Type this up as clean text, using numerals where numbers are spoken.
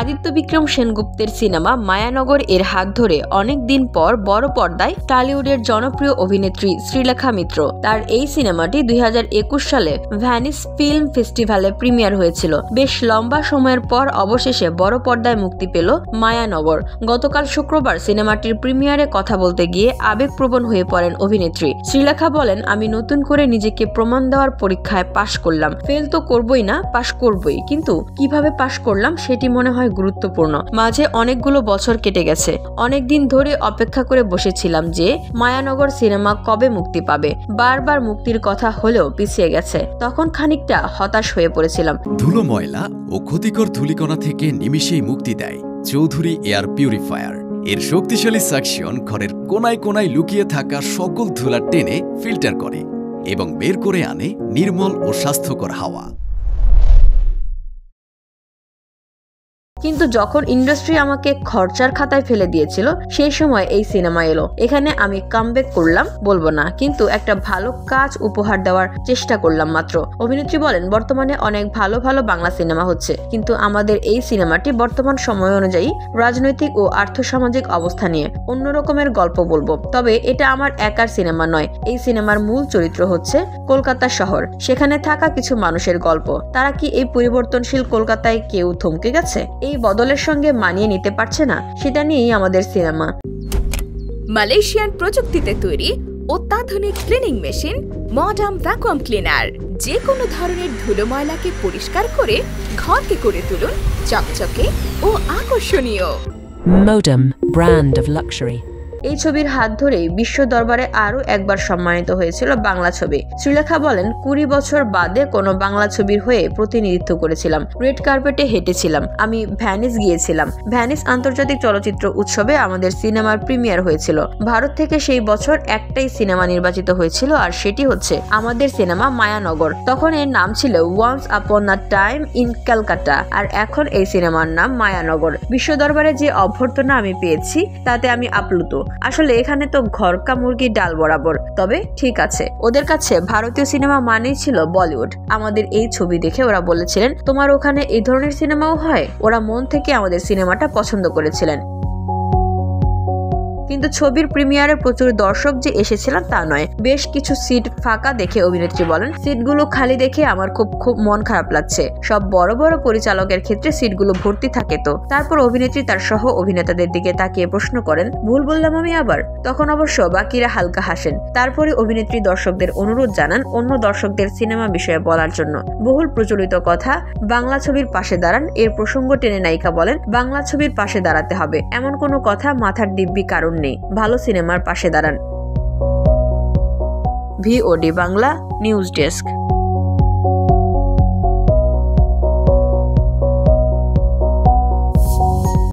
Aditya Vikram সেনগুপ্তের cinema Mayanagar এর হাত ধরে অনেক দিন পর বড় পর্দায় টলিউডের জনপ্রিয় অভিনেত্রী শ্রীলেখা মিত্র তার এই সিনেমাটি 2021 সালে ভ্যানিস ফিল্ম ফেস্টিভ্যালে প্রিমিয়ার হয়েছিল। বেশ লম্বা সময়ের পর অবশেষে বড় পর্দায় মুক্তি পেল মায়ানগর। গতকাল শুক্রবার সিনেমাটির প্রিমিয়ারে কথা বলতে গিয়ে আবেগপ্রবণ হয়ে পড়েন অভিনেত্রী। শ্রীলেখা বলেন, আমি নতুন করে নিজেকে প্রমাণ দেওয়ার পরীক্ষায় পাশ করলাম। ফেল তো করবই না, পাশ করবই, কিন্তু কিভাবে পাশ করলাম সেটি মনে হয় গুরুত্বপূর্ণ। মাঝে অনেকগুলো বছর কেটে গেছে, অনেকদিন ধরে অপেক্ষা করে বসেছিলাম যে মায়ানগর সিনেমা কবে মুক্তি পাবে। বারবার মুক্তির কথা হলেও পিছিয়ে গেছে, তখন খানিকটা হতাশ হয়ে পড়েছিলাম। ধুলো, ময়লা ও ক্ষতিকর ধূলিকণা থেকে নিমিষেই মুক্তি দেয় চৌধুরী এয়ার পিউরিফায়ার। এর শক্তিশালী সাকশন ঘরের কোনায় কোনায় লুকিয়ে থাকা সকল ধুলা টেনে ফিল্টার করে এবং বের করে আনে নির্মল ও স্বাস্থ্যকর হাওয়া। কিন্তু যখন ইন্ডাস্ট্রি আমাকে খরচার খাতায় ফেলে দিয়েছিল সেই সময় এই সিনেমা এলো। এখানে আমি কামব্যাক করলাম বলবো না, কিন্তু একটা ভালো কাজ উপহার দেওয়ার চেষ্টা করলাম মাত্র। অভিনেত্রী বলেন, বর্তমানে অনেক ভালো ভালো বাংলা সিনেমা হচ্ছে, কিন্তু আমাদের এই সিনেমাটি বর্তমান সময় অনুযায়ী রাজনৈতিক ও আর্থসামাজিক অবস্থা নিয়ে অন্য রকমের গল্প বলবো। তবে এটা আমার একার সিনেমা নয়। এই সিনেমার মূল চরিত্র হচ্ছে কলকাতা শহর, সেখানে থাকা কিছু মানুষের গল্প। তারা কি এই পরিবর্তনশীল কলকাতায় কেউ থমকে গেছে, এই বদলের সঙ্গে মানিয়ে নিতে পারছে না, সেটা নিয়েই আমাদের সিনেমা। মালয়েশিয়ান প্রযুক্তিতে তৈরি অত্যাধুনিক cleaning machine modern vacuum cleaner যে কোনো ধরনের ধুলো ময়লাকে পরিষ্কার করে ঘরকে করে তুলুন চকচকে ও আকর্ষণীয়। Modem, brand of luxury. এই ছবির হাত ধরেই বিশ্ব দরবারে আরো একবার সম্মানিত হয়েছিল বাংলা ছবি। শ্রীলেখা বলেন, 20 বছর বাদে কোনো বাংলা ছবির হয়ে প্রতিনিধিত্ব করেছিলাম। রেড কার্পেটে হেঁটেছিলাম। আমি ভ্যানিস গিয়েছিলাম। ভ্যানিস আন্তর্জাতিক চলচ্চিত্র উৎসবে আমাদের সিনেমার প্রিমিয়ার হয়েছিল। ভারত থেকে সেই বছর একটাই সিনেমা নির্বাচিত হয়েছিল, আর সেটি হচ্ছে আমাদের সিনেমা মায়ানগর। তখন এর নাম ছিল once upon a time in Calcutta, আর এখন এই সিনেমার নাম মায়ানগর। বিশ্ব দরবারে যে অভ্যর্থনা আমি পেয়েছি তাতে আমি আপ্লুত। আসলে এখানে তো ঘরকা মুরগি ডাল বরাবর। তবে ঠিক আছে, ওদের কাছে ভারতীয় সিনেমা মানেই ছিল বলিউড। আমাদের এই ছবি দেখে ওরা বলেছিলেন, তোমার ওখানে এই ধরনের সিনেমাও হয়। ওরা মন থেকে আমাদের সিনেমাটা পছন্দ করেছিলেন। কিন্তু ছবির প্রিমিয়ারে প্রচুর দর্শক যে এসেছিলেন তা নয়। বেশ কিছু সিট ফাঁকা দেখে অভিনেত্রী বলেন, সিটগুলো খালি দেখে আমার খুব মন খারাপ লাগছে। সব বড় বড় পরিচালকের ক্ষেত্রে সিটগুলো ভর্তি থাকে তো। তারপর অভিনেত্রী তার সহ অভিনেতাদের দিকে তাকিয়ে প্রশ্ন করেন, ভুল বললাম আমি আবার? তখন অবশ্য বাকিরা হালকা হাসেন। তারপরে অভিনেত্রী দর্শকদের অনুরোধ জানান অন্য দর্শকদের সিনেমা বিষয়ে বলার জন্য। বহুল প্রচলিত কথা, বাংলা ছবির পাশে দাঁড়ান, এর প্রসঙ্গ টেনে নায়িকা বলেন, বাংলা ছবির পাশে দাঁড়াতে হবে এমন কোনো কথা মাথার দিব্যি কারণ নেই। ভালো সিনেমার পাশে দাঁড়ান। VOD Bangla news desk.